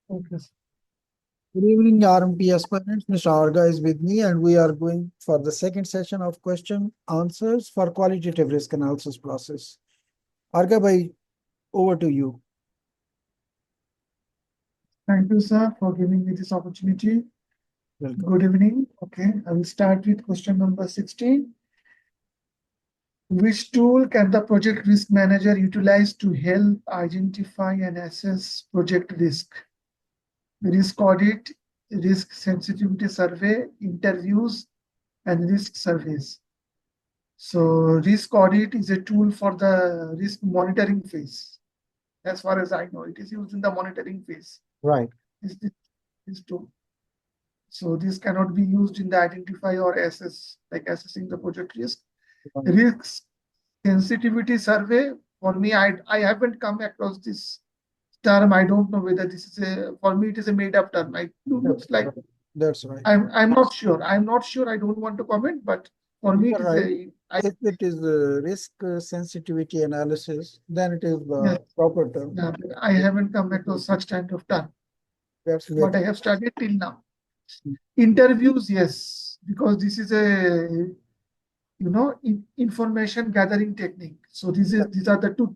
Okay. Good evening, RMP aspirants. Mr. Arga is with me, and we are going for the second session of question answers for qualitative risk analysis process. Arga bhai, over to you. Thank you, sir, for giving me this opportunity. Welcome. Good evening. Okay, I will start with question number 16. Which tool can the project risk manager utilize to help identify and assess project risk? Risk audit, risk sensitivity survey, interviews, and risk surveys. So risk audit is a tool for the risk monitoring phase. As far as I know, it is used in the monitoring phase. Right. This tool. So this cannot be used in the identify or assess, like assessing the project risk. Risk sensitivity survey, for me, I haven't come across this term. I don't know whether this is for me, it is a made up term. It looks like, That's right. I'm not sure. I'm not sure. I don't want to comment, but for me, You're it is right. If it is risk sensitivity analysis, then it is yeah, the proper term. yeah, but I haven't come across such kind of term. That's What very I have studied till now. Interviews, yes, because this is a information gathering technique. So these are the two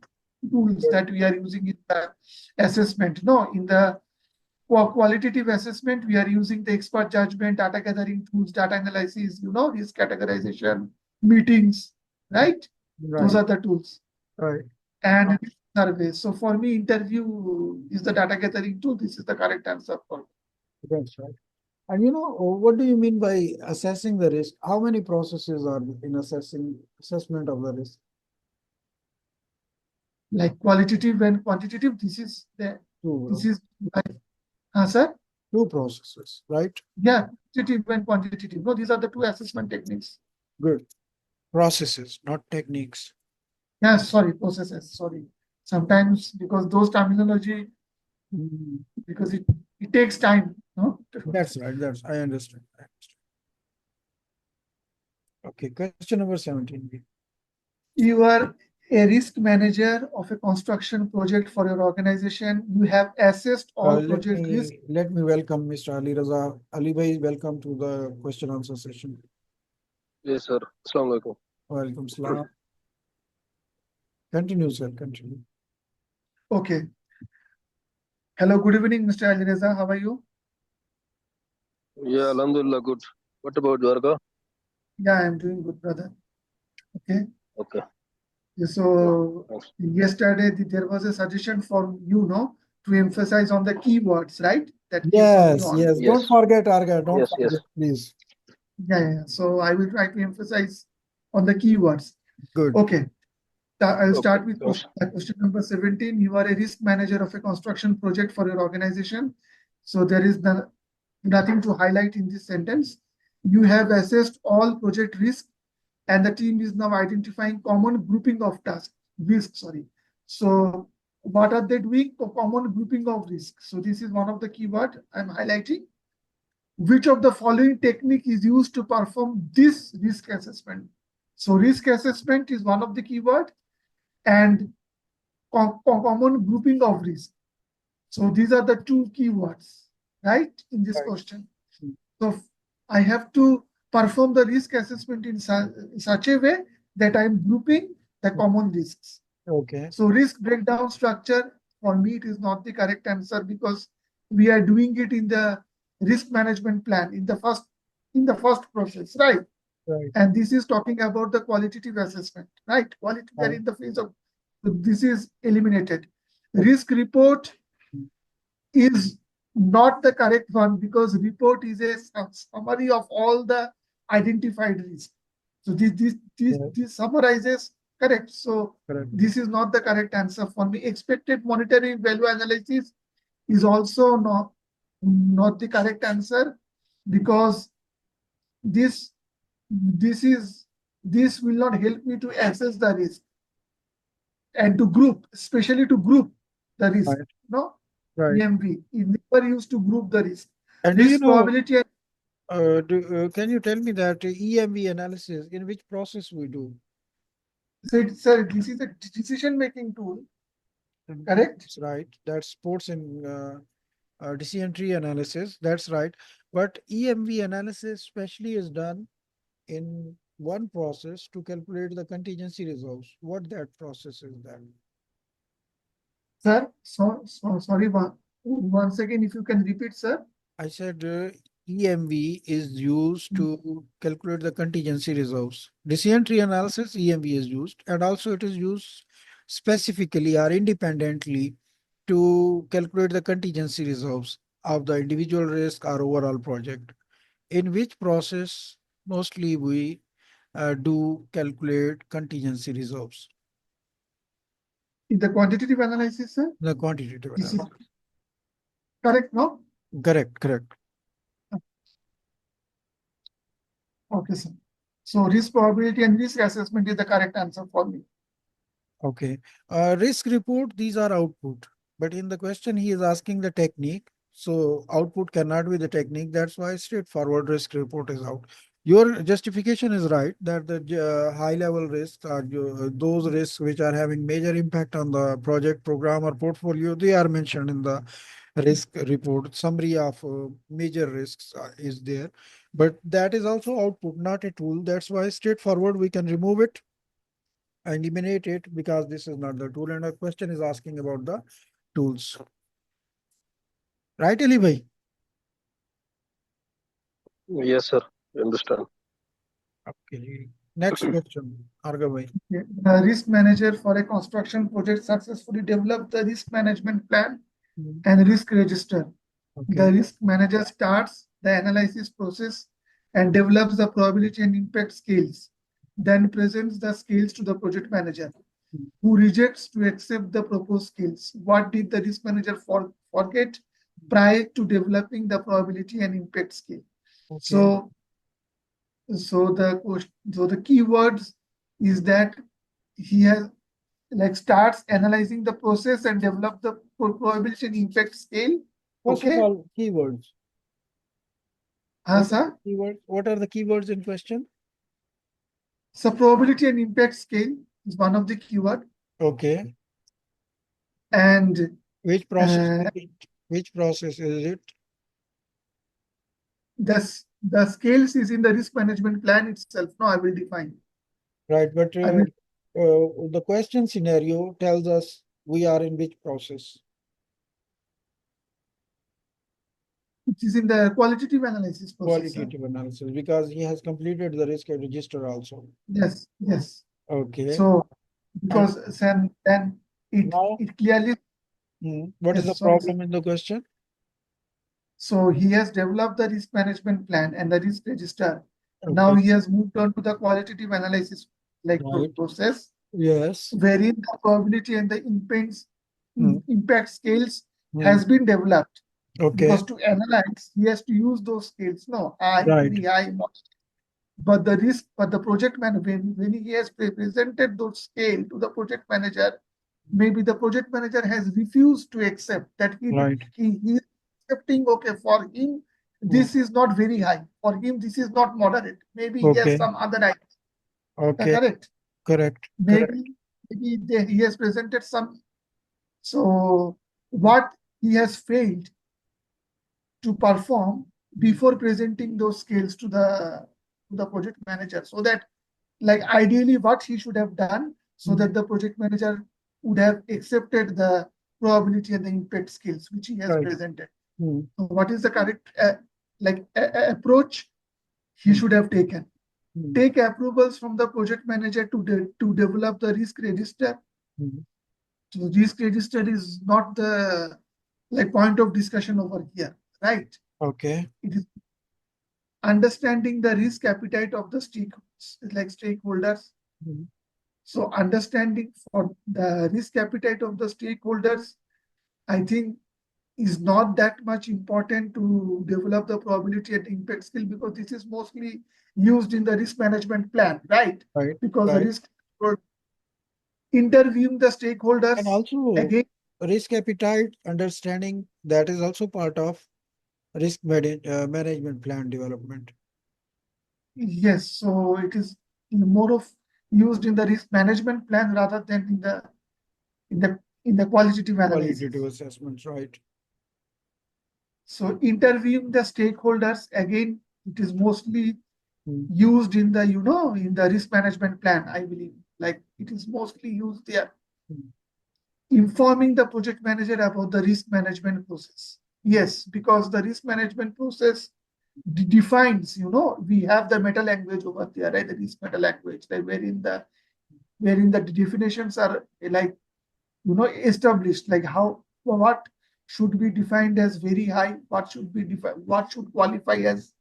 tools that we are using in the assessment. No, in the qualitative assessment, we are using the expert judgment, data gathering tools, data analysis, risk categorization, meetings, right? Those right. are the tools. Right. And survey. So for me, interview is the data gathering tool. This is the correct answer for me. That's right. And what do you mean by assessing the risk? How many processes are in assessment of the risk? Like qualitative and quantitative. This Two, is like, sir. two processes, right? Yeah, quantitative and quantitative. No, these are the two assessment techniques. Good. Processes, not techniques. Yeah, sorry, processes. Sorry. Sometimes because those terminology, Mm, because it takes time. No. That's right. I understand. Okay, question number 17. You are a risk manager of a construction project for your organization. You have assessed all Let project risk. me welcome Mr. Ali Raza. Ali bhai, welcome to the question answer session. Yes, sir. Assalamu alaikum. Welcome, salam. Continue, sir. Continue. Okay. Hello, good evening, Mr. Ali Reza. How are you? Yeah, Alhamdulillah, good. What about Dwarka? Yeah, I'm doing good, brother. Okay. Okay. So Thanks. yesterday there was a suggestion for to emphasize on the keywords, right? That keeps on you Yes, on. yes. Don't Yes. forget, Arga. Don't Yes, yes. forget, please. Yeah. So I will try to emphasize on the keywords. Good. Okay. I'll Okay. start with Thanks. question number 17. You are a risk manager of a construction project for your organization. So there is nothing to highlight in this sentence. You have assessed all project risk and the team is now identifying common grouping of tasks, risk, sorry. So what are they doing? Common grouping of risk. So this is one of the keyword I'm highlighting. Which of the following technique is used to perform this risk assessment? So risk assessment is one of the keyword and common grouping of risk. So these are the two keywords, right, in this question. So I have to perform the risk assessment in such a way that I'm grouping the common risks. Okay. So risk breakdown structure, for me, it is not the correct answer because we are doing it in the risk management plan in the first process, right? Right. And this is talking about the qualitative assessment, right? Quality, we are in the phase of, so this is eliminated. Risk report is not the correct one because report is a summary of all the identified risks. So this summarizes correct. So Correct. this is not the correct answer for me. Expected monetary value analysis is also not the correct answer because this this will not help me to assess the risk and to group, especially to group the risk. Right. No, Right. EMV is never used to group the risk. And do you Risk know, probability. can you tell me that EMV analysis, in which process we do? So sir, this is a decision making tool. Correct. That's right. That sports in decision tree analysis. That's right. But EMV analysis especially is done in one process to calculate the contingency reserves. What that process is then? Sir, sorry, once again, if you can repeat, sir. I said EMV is used to calculate the contingency reserves. Decision tree analysis, EMV is used, and also it is used specifically or independently to calculate the contingency reserves of the individual risk or overall project. In which process mostly we do calculate contingency reserves? In the quantitative analysis, sir, The quantitative this is analysis. correct, no? Correct, correct. Okay, sir. So risk probability and risk assessment is the correct answer for me. Okay. Risk report, these are output. But in the question, he is asking the technique. So output cannot be the technique. That's why straightforward risk report is out. Your justification is right that the high level risks are those risks which are having major impact on the project, program, or portfolio. They are mentioned in the risk report. Summary of major risks is there. But that is also output, not a tool. That's why straightforward we can remove it, eliminate it, because this is not the tool, and our question is asking about the tools. Right, Ali bhai? Yes, sir. I understand. Okay. Next question, Arga bhai. Okay. The risk manager for a construction project successfully developed the risk management plan and risk register. The Okay. risk manager starts the analysis process and develops the probability and impact scales, then presents the scales to the project manager, who rejects to accept the proposed scales. What did the risk manager forget prior to developing the probability and impact scale? Okay. So, so the keywords is that he has like starts analyzing the process and develop the probability and impact scale. First of Okay, all, keywords. What are sir. the keywords? What are the keywords in question? So probability and impact scale is one of the keyword, Okay. and Which process is it? Which process is it? the scales is in the risk management plan itself. No, I will define. Right, but I will. the question scenario tells us we are in which process? It is in the qualitative analysis process. Sir. Qualitative analysis, because he has completed the risk register also. Yes, yes. Okay. So And because then now, it clearly what is the yes, sorry. problem in the question? So he has developed the risk management plan and the risk register. Now Okay. he has moved on to the qualitative analysis Right. process, Yes. wherein the probability and the Hmm. impact scales Hmm. has been developed. Okay. Because to analyze, he has to use those scales. No, I, Right. very high, not. But the project manager, when he has presented those scale to the project manager, maybe the project manager has refused to accept that Right. he is accepting, okay, for him, Hmm. this is not very high. For him, this is not moderate. Maybe he has Okay. some other idea. Okay. Correct. Correct. Correct. Maybe he has presented some. So what he has failed to perform before presenting those scales to the project manager, so that like ideally what he should have done so that the project manager would have accepted the probability and the impact scales which he has Right. presented. Hmm. So what is the correct approach he should have taken? Take approvals from the project manager to develop the risk register. So risk register is not the like point of discussion over here, right? Okay. It is understanding the risk appetite of the stakeholders. So understanding for the risk appetite of the stakeholders, I think is not that much important to develop the probability and impact skill, because this is mostly used in the risk management plan, right? Right. Because the Right. risk interviewing the And stakeholders also again. risk appetite understanding, that is also part of risk management plan development. Yes, so it is more of used in the risk management plan rather than in the qualitative analysis. Qualitative assessments, right? So interviewing the stakeholders, again, it is mostly Hmm. used in the, in the risk management plan, I believe. Like it is mostly used there. Hmm. Informing the project manager about the risk management process. Yes, because the risk management process defines, we have the meta language over there, right? The risk meta language, like wherein the definitions are like, established, like what should be defined as very high, what should be defined, what should qualify as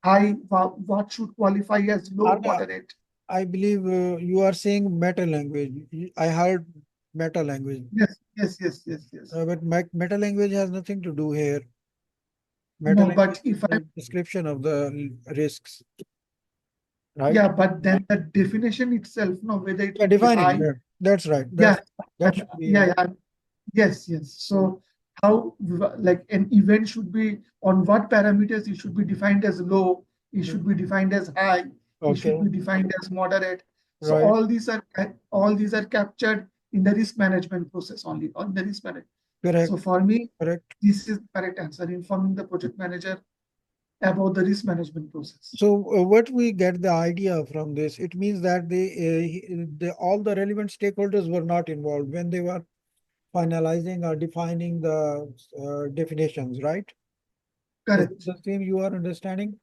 high, what should qualify as low, Arga, moderate. I believe you are saying meta language. I heard meta language, Yes, yes, yes, yes, yes. but meta language has nothing to do here. Meta No, language but is if I, the description of the risks, right? yeah, but then the definition itself, no, whether it Yeah, would be defining. high, Yeah, that's right. yeah, That should be yeah, in. yeah, yes, yes. Hmm. So how, like an event should be on what parameters it should be defined as low, it should be defined as high, it should Okay, be defined as moderate. So right. all these are captured in the risk management process only, on the risk management. So Correct. for me, Correct. this is the correct answer, informing the project manager about the risk management process. So what we get the idea from this, it means that all the relevant stakeholders were not involved when they were finalizing or defining the definitions, right? Is it Correct. the same you are understanding?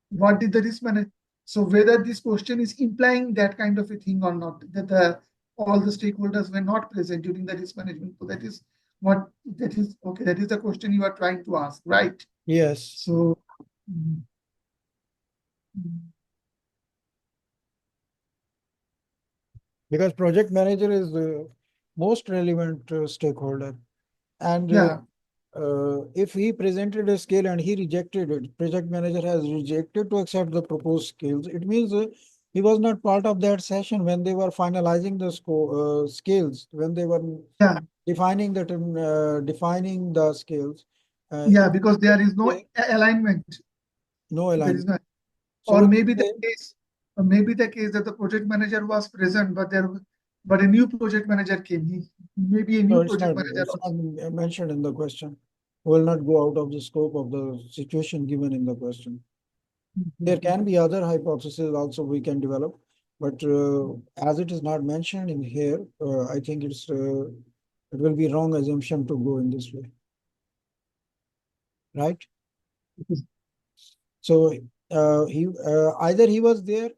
What did the risk manager? So whether this question is implying that kind of a thing or not, that all the stakeholders were not present during the risk management. So that is okay. That is the question you are trying to ask, right? Yes, So mm, mm, because project manager is the most relevant stakeholder. And yeah, if he presented a scale and he rejected it, project manager has rejected to accept the proposed scales. It means he was not part of that session when they were finalizing the scales, when they were yeah, defining the scales. yeah, If because he there was is no there, alignment. no There is alignment. no, So or we maybe can the say, case, or maybe the case that the project manager was present, but a new project manager came. He maybe a no, new it's not, project manager it's also. not mentioned in the question. Will not go out of the scope of the situation given in the question. There can be other hypotheses also we can develop, but as it is not mentioned in here, I think it will be wrong assumption to go in this way, right? So he either he was there.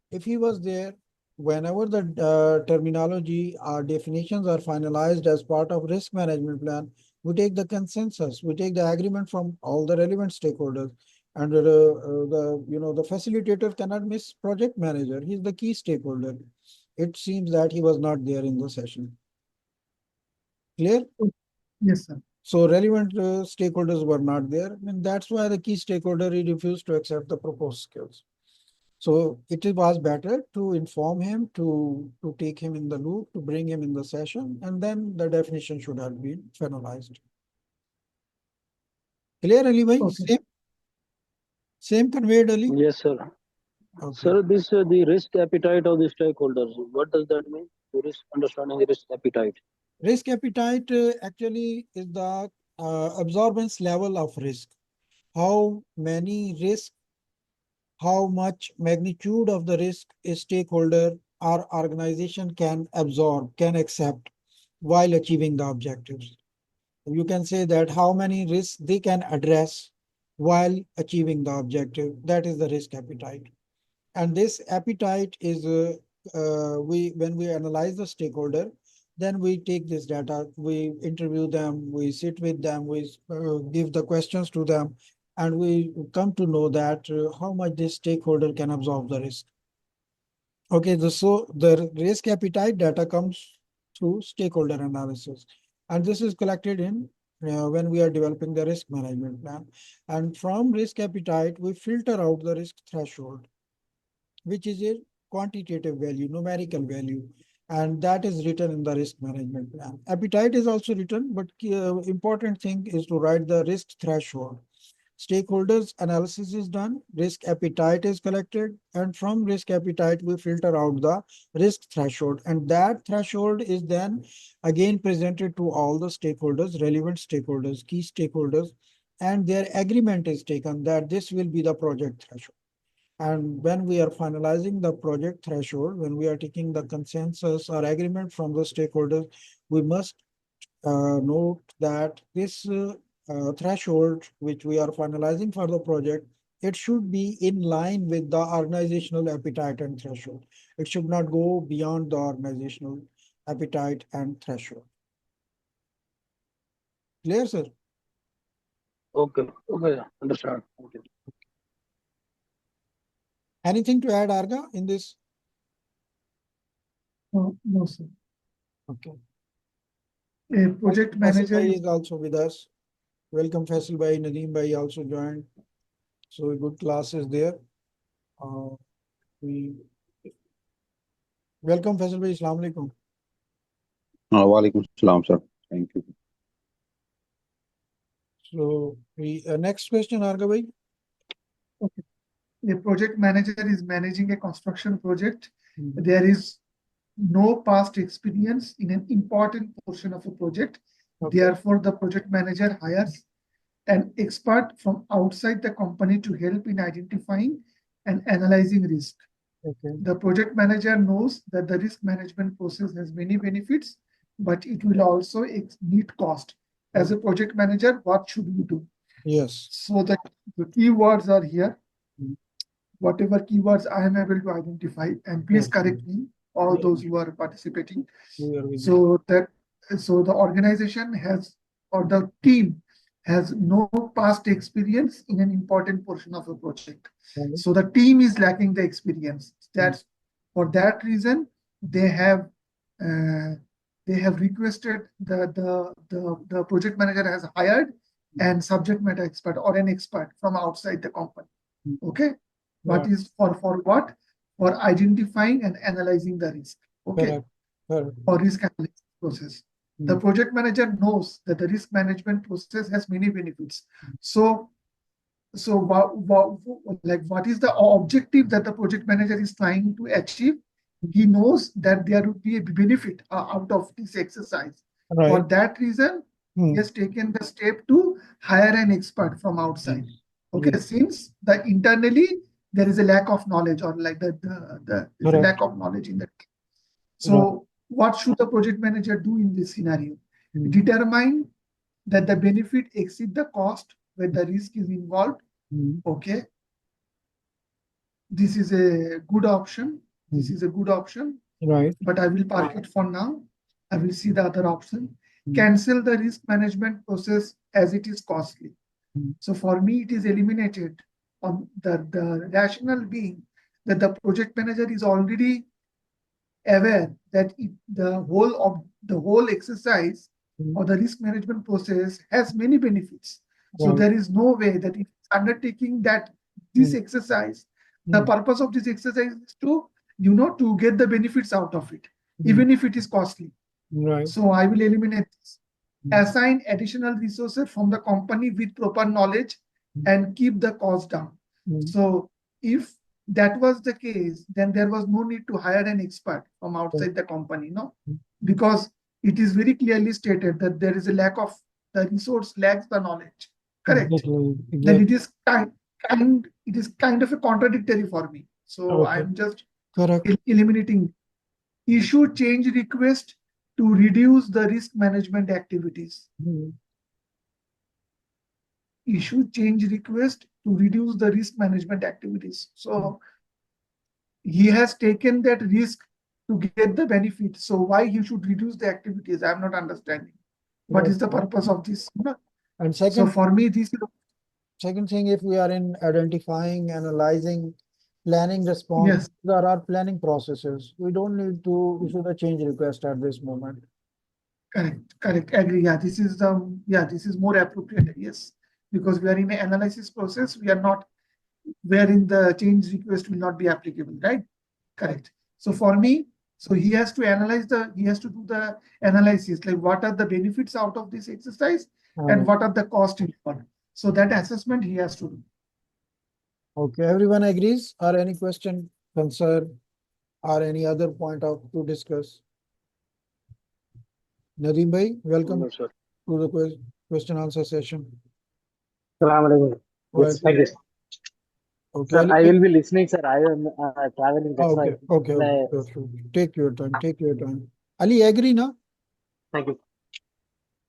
If he was there, whenever the terminology or definitions are finalized as part of risk management plan, we take the consensus, we take the agreement from all the relevant stakeholders. And the facilitator cannot miss project manager. He's the key stakeholder. It seems that he was not there in the session. Clear? Yes, sir. So relevant stakeholders were not there, and that's why the key stakeholder he refused to accept the proposed skills. So it was better to inform him, to take him in the loop, to bring him in the session, and then the definition should have been finalized. Clear, Ali bhai? Okay. Same conveyed, Ali? Yes, sir. Okay. Sir, this the risk appetite of the stakeholders. What does that mean? The risk understanding the risk appetite. Risk appetite actually is the absorbance level of risk. How many risk, how much magnitude of the risk a stakeholder or organization can absorb, can accept while achieving the objectives. You can say that how many risks they can address while achieving the objective. That is the risk appetite. And this appetite is we when we analyze the stakeholder, then we take this data, we interview them, we sit with them, we give the questions to them, and we come to know that how much this stakeholder can absorb the risk. Okay, so the risk appetite data comes through stakeholder analysis. And this is collected in when we are developing the risk management plan. And from risk appetite, we filter out the risk threshold, which is a quantitative value, numerical value. And that is written in the risk management plan. Appetite is also written, but important thing is to write the risk threshold. stakeholders analysis is done, risk appetite is collected, and from risk appetite, we filter out the risk threshold. And that threshold is then again presented to all the stakeholders, relevant stakeholders, key stakeholders, and their agreement is taken that this will be the project threshold. And when we are finalizing the project threshold, when we are taking the consensus or agreement from the stakeholders, we must note that this threshold which we are finalizing for the project, it should be in line with the organizational appetite and threshold. It should not go beyond the organizational appetite and threshold. Clear, sir? Okay, okay, understand. Thank you. Anything to add, Arga, in this? No, sir. Okay. A project Faisal manager Bhai is is also with us. Welcome, Faisal Bhai. Nadeem Bhai also joined. So a good class is there. We welcome Faisal Bhai. Assalamu alaikum. Walaikum salam, sir. Thank you. So we next question, Arga Bhai. okay. A project manager is managing a construction project. Mhm. There is no past experience in an important portion of a project. Okay. Therefore, the project manager hires an expert from outside the company to help in identifying and analyzing risk. Okay. The project manager knows that the risk management process has many benefits, but it will also need cost. As a project manager, what should we do? Yes. So the keywords are here. Mhm. Whatever keywords I am able to identify, and please Yes. correct me, all Yes. those who are participating. We are with you. So the organization has, or the team has no past experience in an important portion of a project. Right. So the team is lacking the experience. That's for that reason they have requested the project manager has hired an subject matter expert or an expert from outside the company. Okay, what Right. is for what? For identifying and analyzing the risk. Okay, Correct. Correct. for risk analysis process. The project manager knows that the risk management process has many benefits. So what is the objective that the project manager is trying to achieve? He knows that there would be a benefit out of this exercise. Right. For that reason, he has taken the step to hire an expert from outside. Okay, Yes. since the internally there is a lack of knowledge, or like there's a Correct. lack of knowledge in that. So what should the project manager do in this scenario? Determine that the benefit exceed the cost where the risk is involved. Okay, this is a good option. This is a good option, Right. but I will park it for now. I will see the other option. Cancel the risk management process as it is costly. So for me, it is eliminated on the rationale being that the project manager is already aware that the whole exercise or the risk management process has many benefits. So there is no way that if undertaking that this exercise, the purpose of this exercise is to get the benefits out of it, even if it is costly. Right. So I will eliminate this. Assign additional resources from the company with proper knowledge and keep the cost down. So if that was the case, then there was no need to hire an expert from outside the company, no? Because it is very clearly stated that there is a lack of the resource lacks the knowledge. Correct. Exactly. Then it is kind of a contradictory for me. So I'm just eliminating. Issue change request to reduce the risk management activities. Issue change request to reduce the risk management activities. So he has taken that risk to get the benefit. So why he should reduce the activities? I'm not understanding. What is the purpose of this? And So second, for me, this is second thing, if we are in identifying, analyzing, planning response, yes, there are planning processes. We don't need to issue the change request at this moment. correct. Agree. Yeah, this is more appropriate. Yes, because we are in an analysis process. We are not wherein the change request will not be applicable, right? Correct. So for me, so he has to do the analysis, like what are the benefits out of this exercise and what are the costs involved. So that assessment he has to do. Okay, everyone agrees? Or any question, concern, or any other point of to discuss? Nadeem bhai, welcome No, sir. to the question answer session. Salam alaikum. Yes, Welcome. thank you. Okay, Sir, Ali I bhai. will be listening, sir. I am traveling, that's why. Okay. Sure. Take your time. Take your time. Ali, agree na? Thank you.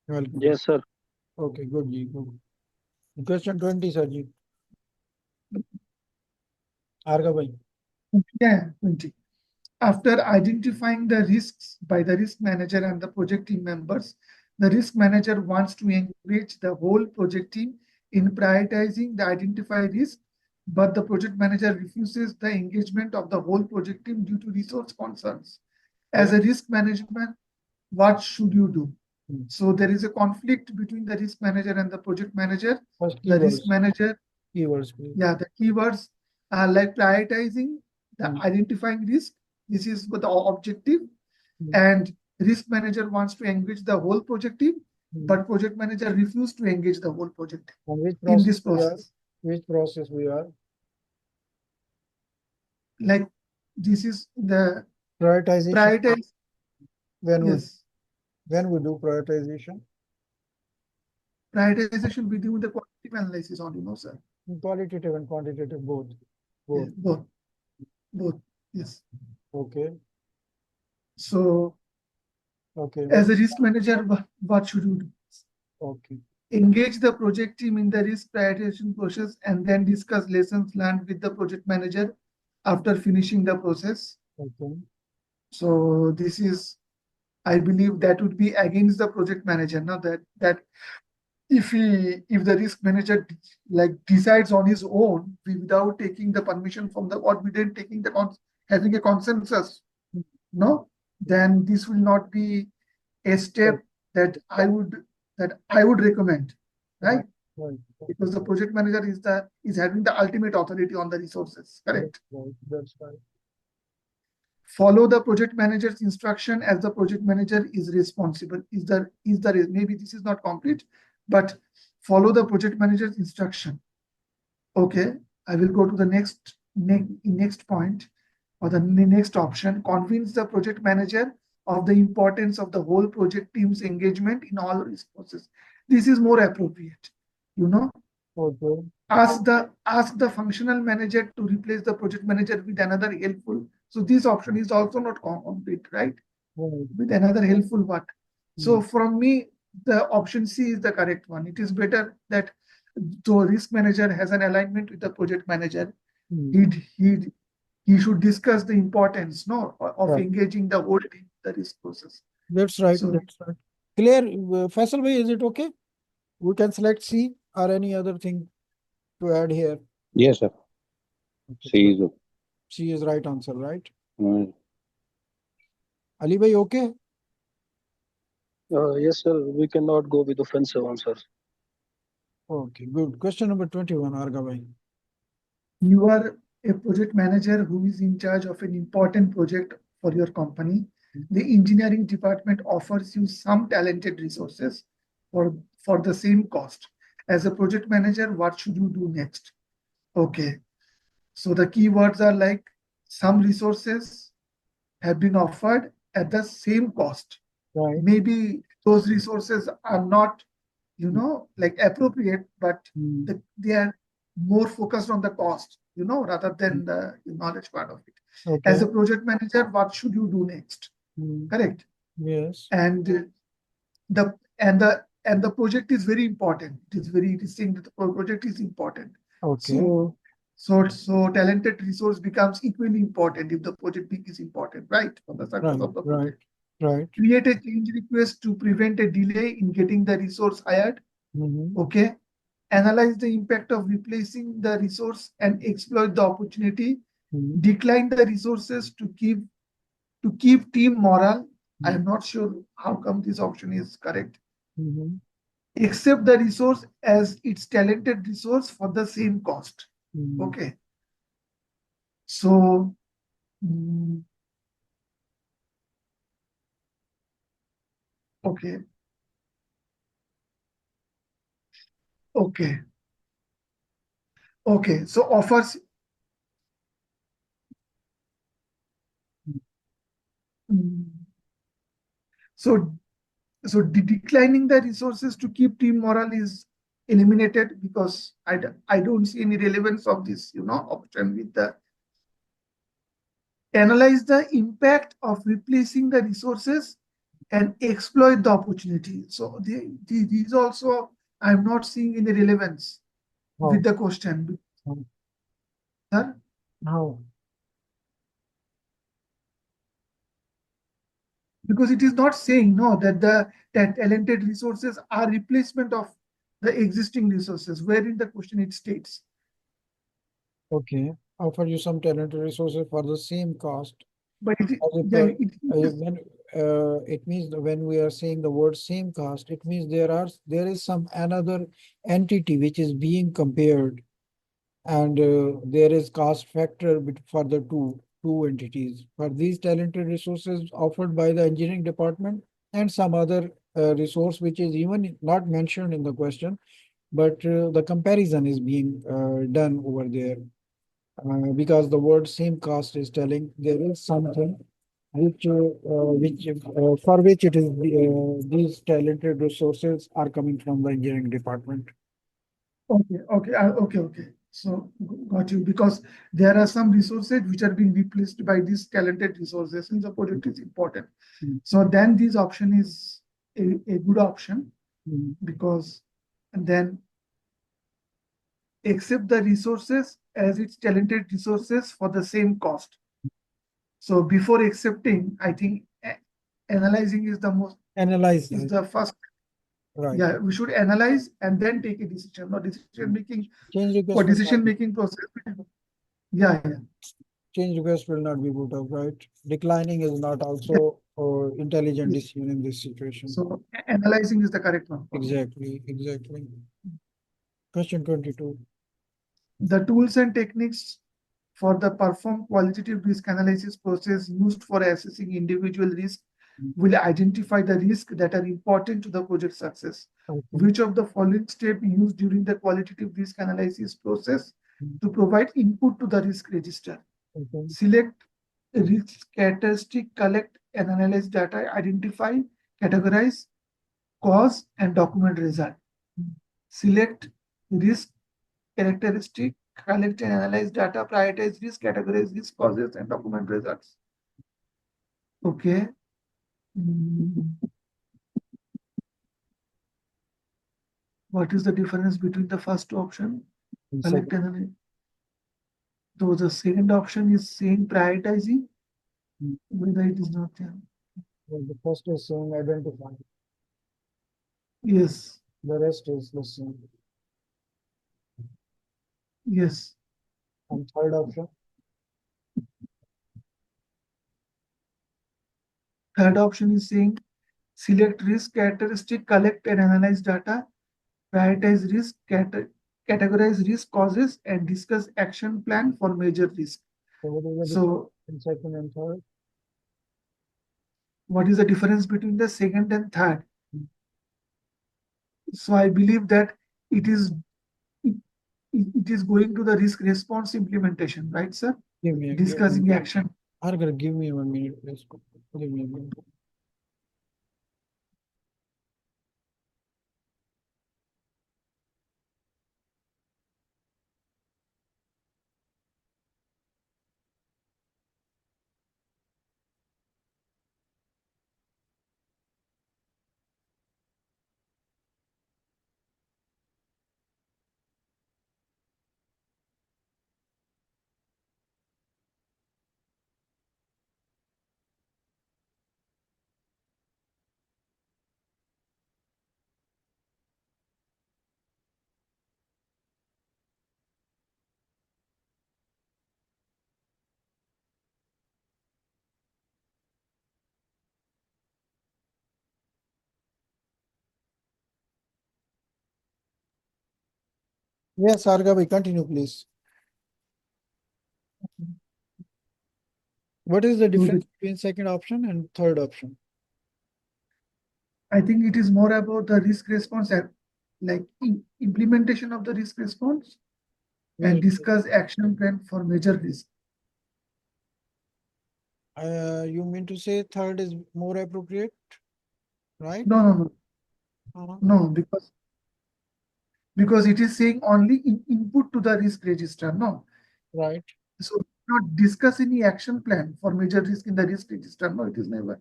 Welcome. Yes, sir. Okay, good. Ji, good. Question 20, sir. Ji. Arga bhai. Yeah, 20. After identifying the risks by the risk manager and the project team members, the risk manager wants to engage the whole project team in prioritizing the identified risk, but the project manager refuses the engagement of the whole project team due to resource concerns. As a risk management, what should you do? So there is a conflict between the risk manager and the project manager. First The risk keywords. manager, Keywords, please. yeah, the keywords are like prioritizing, the identifying risk. This is the objective. And risk manager wants to engage the whole project team, but project manager refused to engage the whole project And which in process this we are? process. Which process we are? Like this is the Prioritization. prioritize. When Yes, we do prioritization? prioritization we do the qualitative analysis on, sir. Qualitative and quantitative both. Yeah, Both. both. Yes. Okay. So Okay. as a risk manager, what should you do? Okay. Engage the project team in the risk prioritization process and then discuss lessons learned with the project manager after finishing the process. Okay. So this is, I believe that would be against the project manager. Now that if the risk manager like decides on his own without taking the permission from the or without taking the having a consensus, no, then this will not be a step that I would recommend, right? Right. Because the project manager is having the ultimate authority on the resources, correct? Right. That's right. Follow the project manager's instruction as the project manager is responsible. Maybe this is not complete, but follow the project manager's instruction. Okay, I will go to the next point or the next option. Convince the project manager of the importance of the whole project team's engagement in all resources. This is more appropriate, Okay. Ask the functional manager to replace the project manager with another helpful. So this option is also not complete, right? With another helpful what? So from me, the option C is the correct one. It is better that the risk manager has an alignment with the project manager. He should discuss the importance, of engaging the whole team, the risk process. That's right. So, That's right. Clear, Faisal bhai, is it okay? We can select C or any other thing to add here. Yes, sir. C is C is right answer, right? okay. Ali bhai, okay? Yes, sir. We cannot go with offensive answers. Okay, good. Question number 21, Arga bhai. you are a project manager who is in charge of an important project for your company. The engineering department offers you some talented resources for the same cost. As a project manager, what should you do next? Okay. So the keywords are like some resources have been offered at the same cost. Right. Maybe those resources are not, like appropriate, but they are more focused on the cost, rather than the knowledge part of it. Okay. As a project manager, what should you do next? Correct. Yes. And the project is very important. It is saying that the project is important. Okay. So talented resource becomes equally important if the project is important, right? On the success of the project. Right. Create a change request to prevent a delay in getting the resource hired. Okay. Analyze the impact of replacing the resource and exploit the opportunity. Decline the resources to keep team morale. I am not sure how come this option is correct. Accept the resource as its talented resource for the same cost. Okay. So okay. Okay, so offers. Mm. So, declining the resources to keep team morale is eliminated because I don't see any relevance of this, option with the analyze the impact of replacing the resources and exploit the opportunity. So these also I'm not seeing any relevance with the question. Sir? No. Because it is not saying no that that talented resources are replacement of the existing resources, wherein the question it states. Okay. Offer you some talented resources for the same cost. But As if, yeah, it means that when we are saying the word same cost, it means there is some another entity which is being compared, and there is cost factor for the two entities. For these talented resources offered by the engineering department and some other resource which is even not mentioned in the question, but the comparison is being done over there. Because the word same cost is telling there is something which for which it is these talented resources are coming from the engineering department. okay. So got you, because there are some resources which are being replaced by these talented resources, and the project is important. So then this option is a good option, because then accept the resources as its talented resources for the same cost. So before accepting, I think analyzing is the first. Right. Yeah, we should analyze and then take a decision. Not decision making Change request for will decision making process. Yeah. change request will not be put up, right? Declining is not also intelligent Yes. decision in this situation. So analyzing is the correct one. Exactly. Question 22. The tools and techniques for the perform qualitative risk analysis process used for assessing individual risk will identify the risks that are important to the project success. Okay. Which of the following steps used during the qualitative risk analysis process to provide input to the risk register? Okay. Select risk characteristic, collect and analyze data, identify, categorize, cause, and document result. Select risk characteristic, collect and analyze data, prioritize risk, categorize risk causes, and document results. Okay. What is the difference between the first option? Collect and analyze. So the second option is saying prioritizing, whether it is not there. Well, the first is saying identify. Yes. The rest is the same. Yes. And third option. Third option is saying select risk characteristic, collect and analyze data, prioritize risk, categorize risk causes, and discuss action plan for major risk. So in second and third. What is the difference between the second and third? So I believe that it is going to the risk response implementation, right, sir? Discussing action. Argar, give me 1 minute, please. Give me a minute. Yes, Arga, continue, please. What is the difference between second option and third option? I think it is more about the risk response, like implementation of the risk response. and discuss action plan for major risk. You mean to say third is more appropriate, right? No, Uh-huh. no, because it is saying only input to the risk register. No, Right. so not discuss any action plan for major risk in the risk register. No, it is never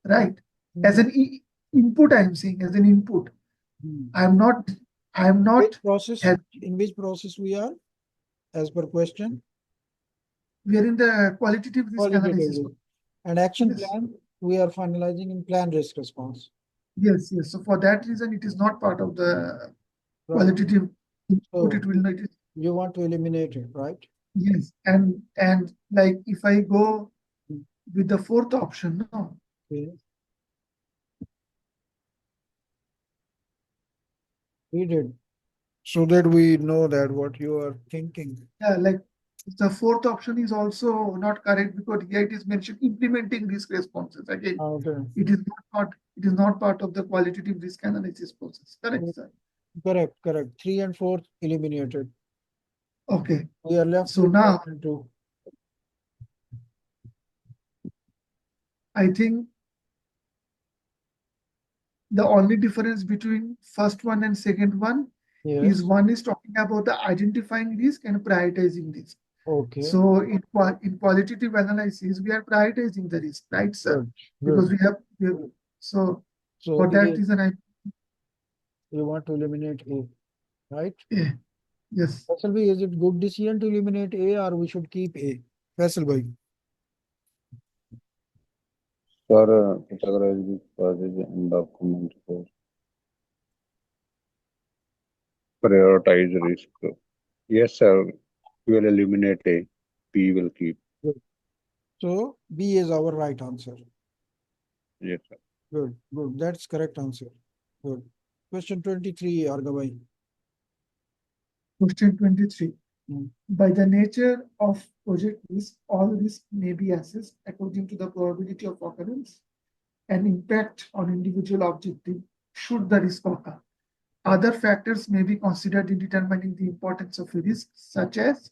right. As an input, I am saying as an input. I am not. Which process? In which process we are, as per question? We are in the qualitative risk analysis. Qualitative. And action Yes. plan, we are finalizing in plan risk response. Yes. So for that reason, it is not part of the Right. qualitative input. So It will not. you want to eliminate it, right? Yes, and like if I go with the fourth option, no, Okay. We did. So that we know that what you are thinking. yeah, like the fourth option is also not correct because here it is mentioned implementing risk responses. Again, Okay. it is not part of the qualitative risk analysis process. Correct, sir. Correct. 3 and 4 eliminated. Okay. We are left So with now 1 and 2. I think the only difference between first one and second one Yes. is one is talking about the identifying risk and prioritizing risk. Okay. So in qualitative analysis, we are prioritizing the risk, right, sir? Good. Because we have so for that reason you want to eliminate A, right? Yes. Faisal bhai, is it good decision to eliminate A or we should keep A? Faisal bhai. Sir, categorize this process in document for prioritize risk. Yes, sir. We will eliminate A. B will keep. Good. So B is our right answer. Yes, sir. Good. That's correct answer. Good. Question 23, Arga bhai. Question 23. By the nature of project risk, all risk may be assessed according to the probability of occurrence and impact on individual objective should the risk occur. Other factors may be considered in determining the importance of a risk, such as,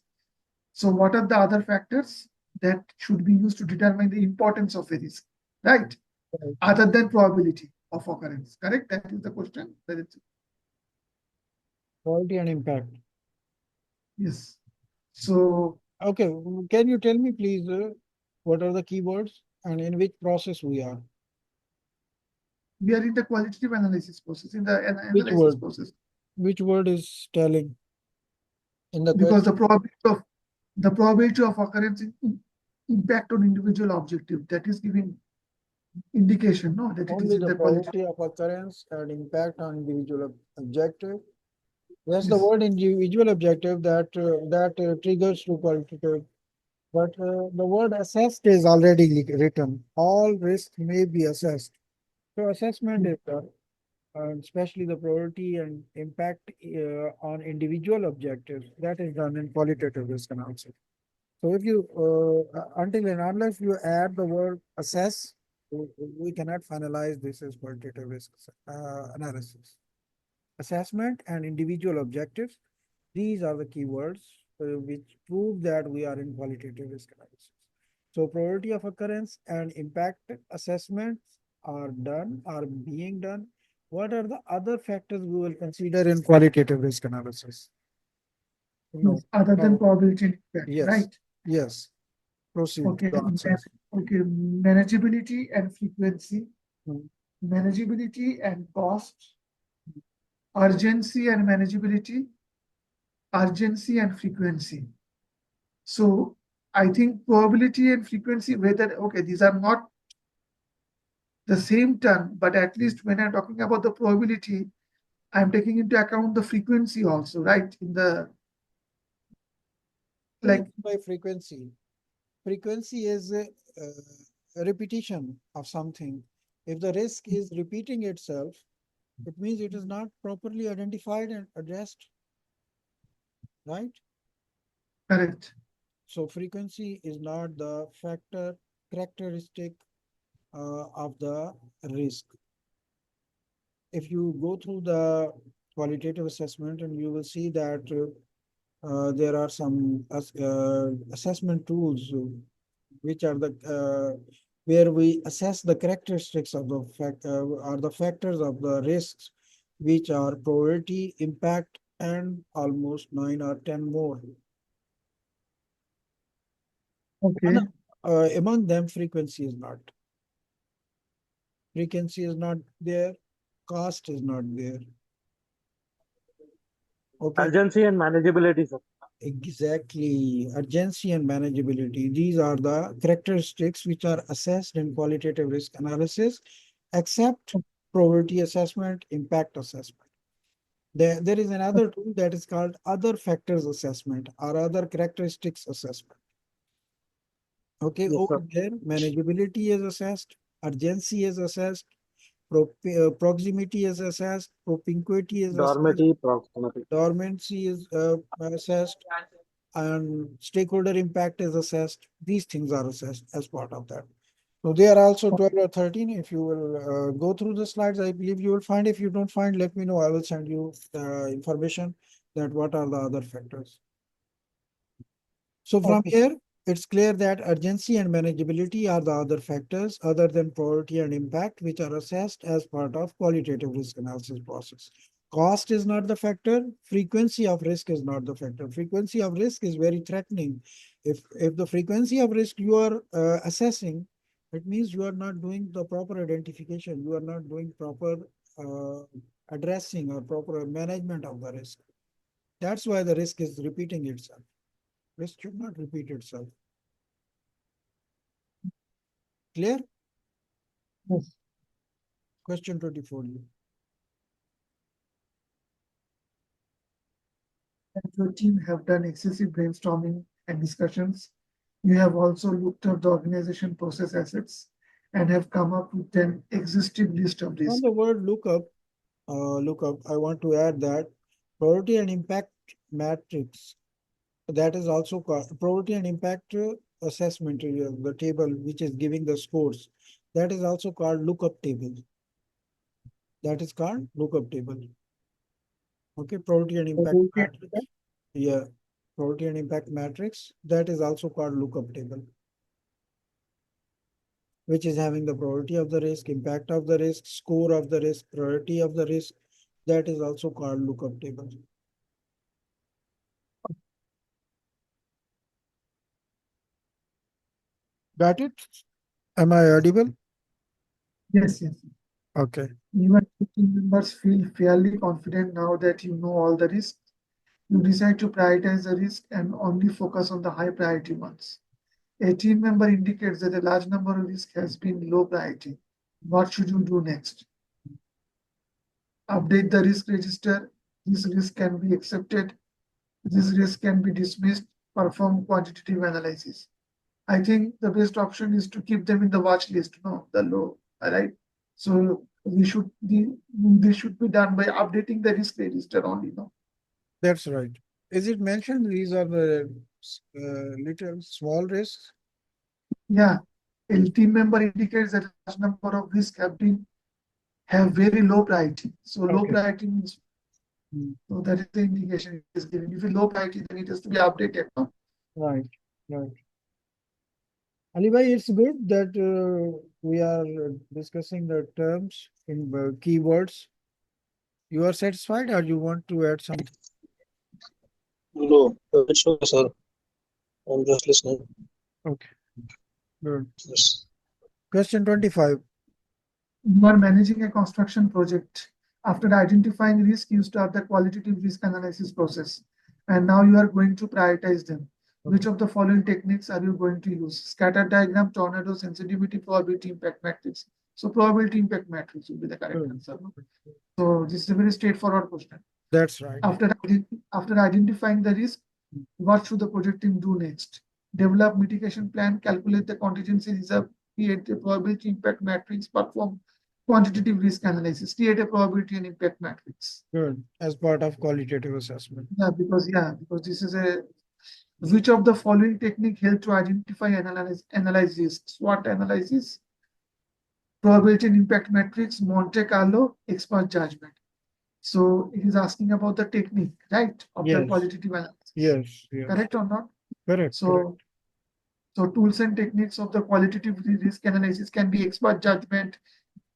so what are the other factors that should be used to determine the importance of a risk, right? Other than probability of occurrence, correct? That is the question. Quality and impact. Yes. So, okay, can you tell me please what are the keywords and in which process we are? We are in the qualitative analysis process, in the Which analysis word? process. Which word is telling in the Because question? the probability of occurrence impact on individual objective, that is giving indication, no, that it is Only in the the qualitative. probability of occurrence and impact on individual objective. Yes, Yes. the word individual objective that triggers to qualitative. But the word assessed is already written. All risks may be assessed. So assessment is done, especially the priority and impact on individual objectives. That is done in qualitative risk analysis. So if you, until and unless you add the word assess, we cannot finalize this as qualitative risk analysis. Assessment and individual objectives. These are the keywords which prove that we are in qualitative risk analysis. So probability of occurrence and impact assessments are being done. What are the other factors we will consider in qualitative risk analysis? No. Yes, other than probability and impact, Yes. right? Yes. Proceed. Okay. Okay. Manageability and frequency, manageability and cost, urgency and manageability, urgency and frequency. So I think probability and frequency, whether, okay, these are not the same term, but at least when I'm talking about the probability, I'm taking into account the frequency also, right? In the, like, by frequency. Frequency is a repetition of something. If the risk is repeating itself, it means it is not properly identified and addressed, right? correct. So frequency is not the characteristic of the risk. If you go through the qualitative assessment and you will see that there are some assessment tools which are the where we assess the characteristics of the are the factors of the risks, which are probability, impact, and almost 9 or 10 more. Okay. Among them, frequency is not. Frequency is not there. Cost is not there. Okay. Urgency and manageability, sir. Exactly. Urgency and manageability. These are the characteristics which are assessed in qualitative risk analysis, except probability assessment, impact assessment. There is another tool that is called other factors assessment or other characteristics assessment. Okay, Yes, over sir. there, manageability is assessed, urgency is assessed, proximity is assessed, propinquity is assessed, Dormity, proximity. dormancy is assessed, and stakeholder impact is assessed. These things are assessed as part of that. So they are also 12 or 13. If you will go through the slides, I believe you will find. If you don't find, let me know. I will send you information that what are the other factors. So from Okay. here, it's clear that urgency and manageability are the other factors other than probability and impact, which are assessed as part of qualitative risk analysis process. Cost is not the factor. Frequency of risk is not the factor. Frequency of risk is very threatening. If the frequency of risk you are assessing, it means you are not doing the proper identification. You are not doing proper addressing or proper management of the risk. That's why the risk is repeating itself. Risk should not repeat itself. Clear? Yes. Question 24. And your team have done excessive brainstorming and discussions. You have also looked at the organization process assets and have come up with an exhaustive list of On risks. the word lookup, I want to add that probability and impact matrix, that is also called probability and impact assessment, the table which is giving the scores, that is also called lookup table. That is called lookup table. Okay, probability and impact matrix. Yeah, probability and impact matrix, that is also called lookup table, which is having the probability of the risk, impact of the risk, score of the risk, priority of the risk. That is also called lookup table. Got it? Am I audible? Yes, yes. Okay. Even team members feel fairly confident now that you know all the risks. You decide to prioritize the risk and only focus on the high priority ones. A team member indicates that a large number of risk has been low priority. What should you do next? Update the risk register. This risk can be accepted. This risk can be dismissed. Perform quantitative analysis. I think the best option is to keep them in the watch list, no, the low, right? So this should be done by updating the risk register only, no? That's right. Is it mentioned these are the little small risks? Yeah, a team member indicates that a large number of risks have very low priority. So low Okay. priority means, so that is the indication it is given. If it's low priority, then it has to be updated, no? Right, right. Ali bhai, it's good that we are discussing the terms in keywords. You are satisfied or you want to add something? No, it's okay, sir. I'm just listening. Okay, good. Yes. Question 25. You are managing a construction project. After identifying risk, you start the qualitative risk analysis process. And now you are going to prioritize them. Which of the following techniques are you going to use? Scatter diagram, tornado, sensitivity, probability impact matrix. So probability impact matrix will be the correct answer. So this is a very straightforward question. That's right. After identifying the risk, what should the project team do next? Develop mitigation plan, calculate the contingency reserve, create a probability impact matrix, perform quantitative risk analysis, create a probability and impact matrix. Good. As part of qualitative assessment. Because this is which of the following technique help to identify and analyze risks? SWOT analysis, probability and impact matrix, Monte Carlo, expert judgment. So it is asking about the technique, right, of the Yes. qualitative analysis. Yes, yes, Correct or not? correct, correct. So, so tools and techniques of the qualitative risk analysis can be expert judgment,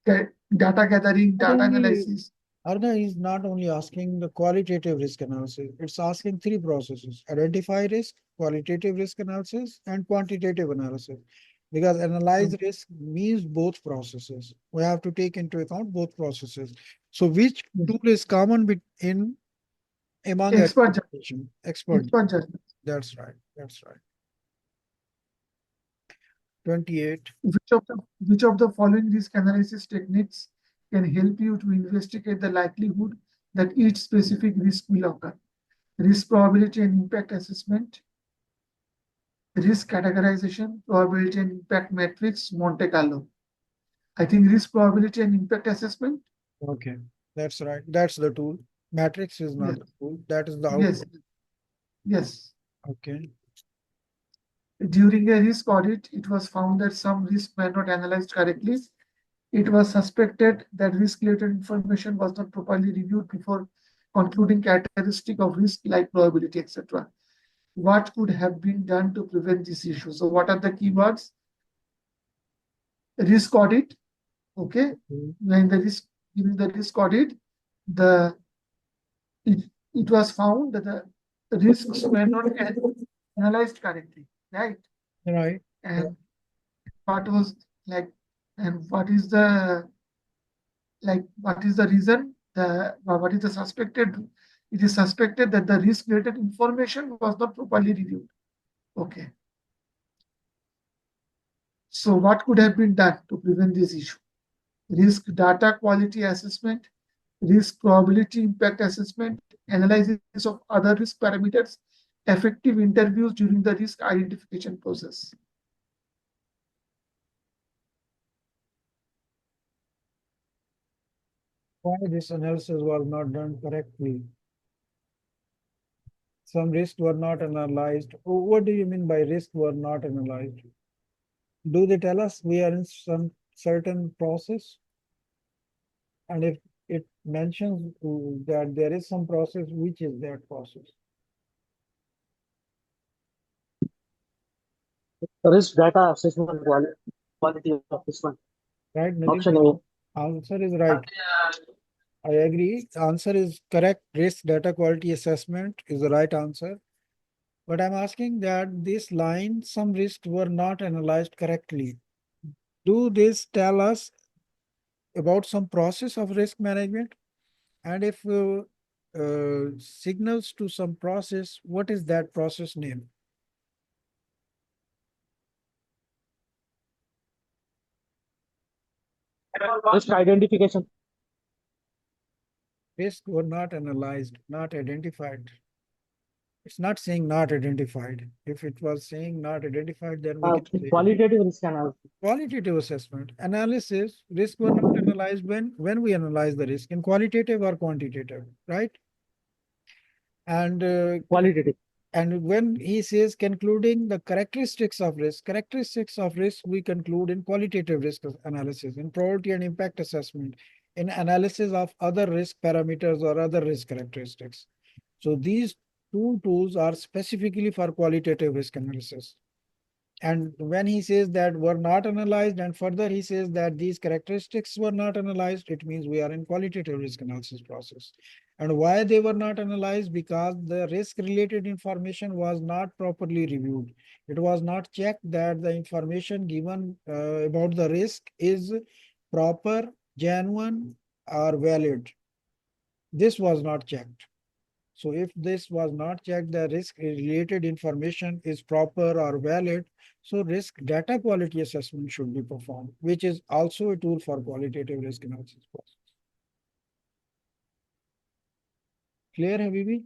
data gathering, I data think analysis. Arga is not only asking the qualitative risk analysis, it's asking three processes: identify risk, qualitative risk analysis, and quantitative analysis. Because analyze risk means both processes. We have to take into account both processes. So which Yes. tool is common among Expert judgment. administration? Expert. Expert judgment. That's right. That's right. 28. Which of the following risk analysis techniques can help you to investigate the likelihood that each specific risk will occur? Risk probability and impact assessment, risk categorization, probability and impact matrix, Monte Carlo. I think risk probability and impact assessment. Okay. That's right. That's the tool. Matrix is not Yes, the tool. That is the yes, output. yes. Okay. During a risk audit, it was found that some risks were not analyzed correctly. It was suspected that risk-related information was not properly reviewed before concluding characteristic of risk like probability, etc. What could have been done to prevent this issue? So what are the keywords? Risk audit. Okay. When during the risk audit, the it was found that the risks were not analyzed correctly, right? Right. And what was like, and what is the what is the reason? What is the suspected? It is suspected that the risk-related information was not properly reviewed. Okay. So what could have been done to prevent this issue? Risk data quality assessment, risk probability impact assessment, analysis of other risk parameters, effective interviews during the risk identification process. Why this analysis was not done correctly? Some risks were not analyzed. What do you mean by risks were not analyzed? Do they tell us we are in some certain process? And if it mentions that there is some process, which is that process? Risk data assessment quality assessment. Right? Option A. Answer is right. I agree. Answer is correct. Risk data quality assessment is the right answer. But I'm asking that this line, some risks were not analyzed correctly. Do this tell us about some process of risk management? And if signals to some process, what is that process name? Risk identification. Risks were not analyzed, not identified. It's not saying not identified. If it was saying not identified, then we can say Qualitative risk analysis. qualitative assessment. Analysis, risk were not analyzed when we analyze the risk in qualitative or quantitative, right? And Qualitative. and when he says concluding the characteristics of risk we conclude in qualitative risk analysis, in probability and impact assessment, in analysis of other risk parameters or other risk characteristics. So these two tools are specifically for qualitative risk analysis. And when he says that were not analyzed, and further he says that these characteristics were not analyzed, it means we are in qualitative risk analysis process. And why they were not analyzed? Because the risk related information was not properly reviewed. It was not checked that the information given about the risk is proper, genuine, or valid. This was not checked. So if this was not checked, the risk related information is proper or valid. So risk data quality assessment should be performed, which is also a tool for qualitative risk analysis process. Clear, Habibi?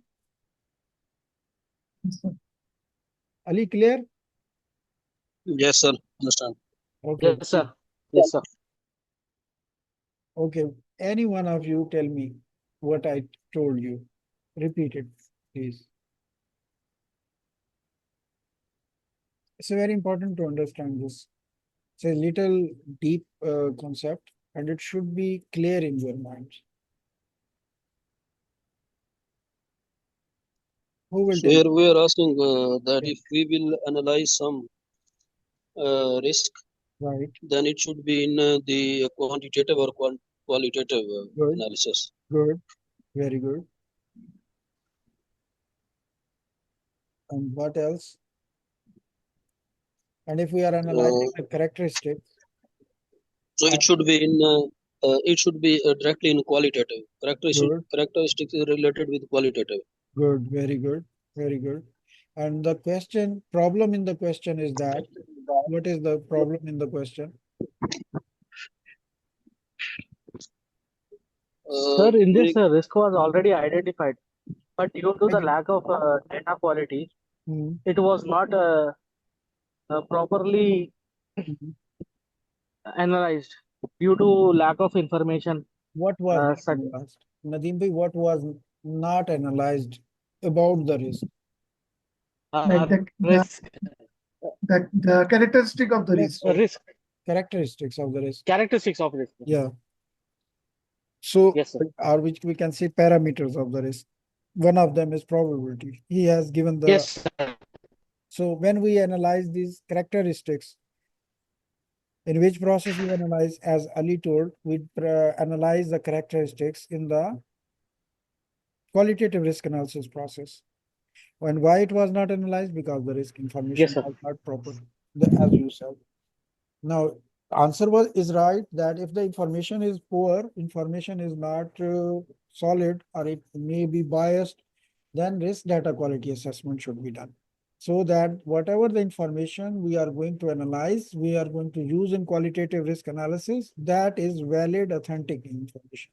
Ali, clear? Yes, sir. Understand. Okay. Yes, sir. Yes, sir. Okay. Any one of you tell me what I told you. Repeat it, please. It's very important to understand this. It's a little deep concept and it should be clear in your mind. Who will So take? here we are asking that Yeah. if we will analyze some risk, Right. then it should be in the quantitative or qualitative Good. analysis. Good. Very good. And what else? And if we are analyzing Uh, the characteristics, so it should be in directly in qualitative. good, Characteristics is related with qualitative. good, very good, very good. And the question, problem in the question is that, what is the problem in the question? Sir, in this During risk was already identified, but due to the Again. lack of data quality, Hmm. it was not properly Mhm. analyzed due to lack of information. What was not Such analyzed? Nadeem bhai, what was not analyzed about the risk? Like risk, the characteristic of the risk. risk Characteristics of the risk. characteristics of risk. Yeah. So, Yes, sir. or which we can say parameters of the risk. One of them is probability. He has given the. Yes, sir. So when we analyze these characteristics, in which process we analyze, as Ali told, we analyze the characteristics in the qualitative risk analysis process. And why it was not analyzed? Because the risk Yes, information sir. was not proper, as you said. Now, answer is right that if the information is poor, information is not solid, or it may be biased, then risk data quality assessment should be done. So that whatever the information we are going to analyze, we are going to use in qualitative risk analysis, that is valid, authentic information.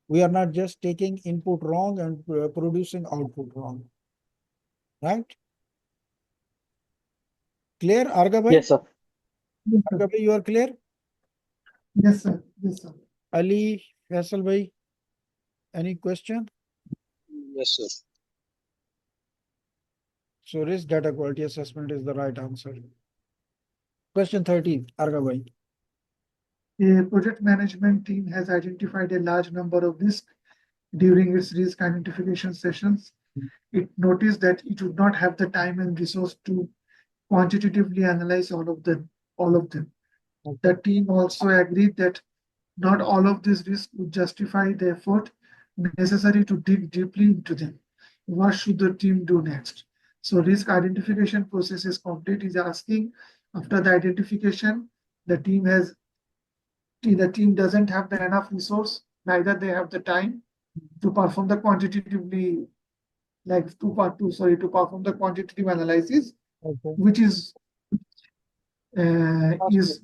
We are not just taking input wrong and producing output wrong. Right? Clear, Arga bhai? Yes, sir. Yes, sir. Arga bhai, you are clear? Yes, sir. Yes, sir. Ali, Faisal bhai, any question? yes, sir. So risk data quality assessment is the right answer. Question 13, Arga bhai. A project management team has identified a large number of risks during its risk identification sessions. It noticed that it would not have the time and resource to quantitatively analyze all of them. Okay. The team also agreed that not all of these risks would justify the effort necessary to dig deeply into them. What should the team do next? So risk identification process is complete. Is asking after the identification, the team doesn't have the enough resource, neither they have the time to perform the quantitatively like to perform the quantitative analysis, Okay. which is no is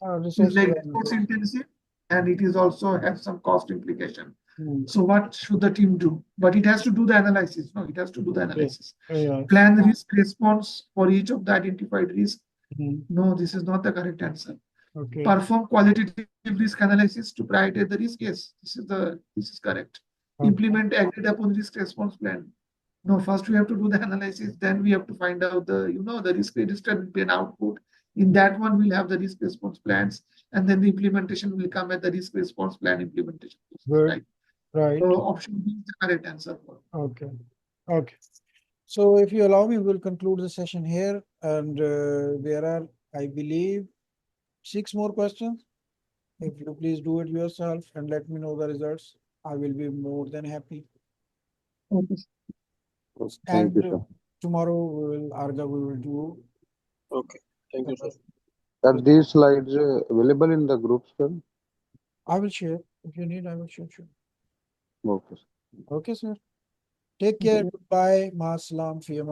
Resources like are resource limited. intensive, and it is also have some cost implication. Hmm. So what should the team do? But it has to do the analysis. No, it has to do the analysis. Yes. Plan risk response for each of the identified risks. Hmm. No, this is not the correct answer. Okay. Perform qualitative risk analysis to prioritize the risk. Yes, this is correct. Okay. Implement agreed upon risk response plan. No, first we have to do the analysis, then we have to find out the risk register will be an output. In that one, we'll have the risk response plans, and then the implementation will come at the risk response plan implementation process, Good. right? Right. So option B is the correct answer for. Okay. Okay. So if you allow me, we'll conclude the session here. And there are, I believe, 6 more questions. If you please do it yourself and let me know the results, I will be more than happy. Okay. Thank you, And sir. tomorrow we will do. Okay. Thank you, sir. Are these slides available in the group, sir? I will share. If you need, I will share. Okay. Okay, sir. Take care. Goodbye. Ma salam. Fi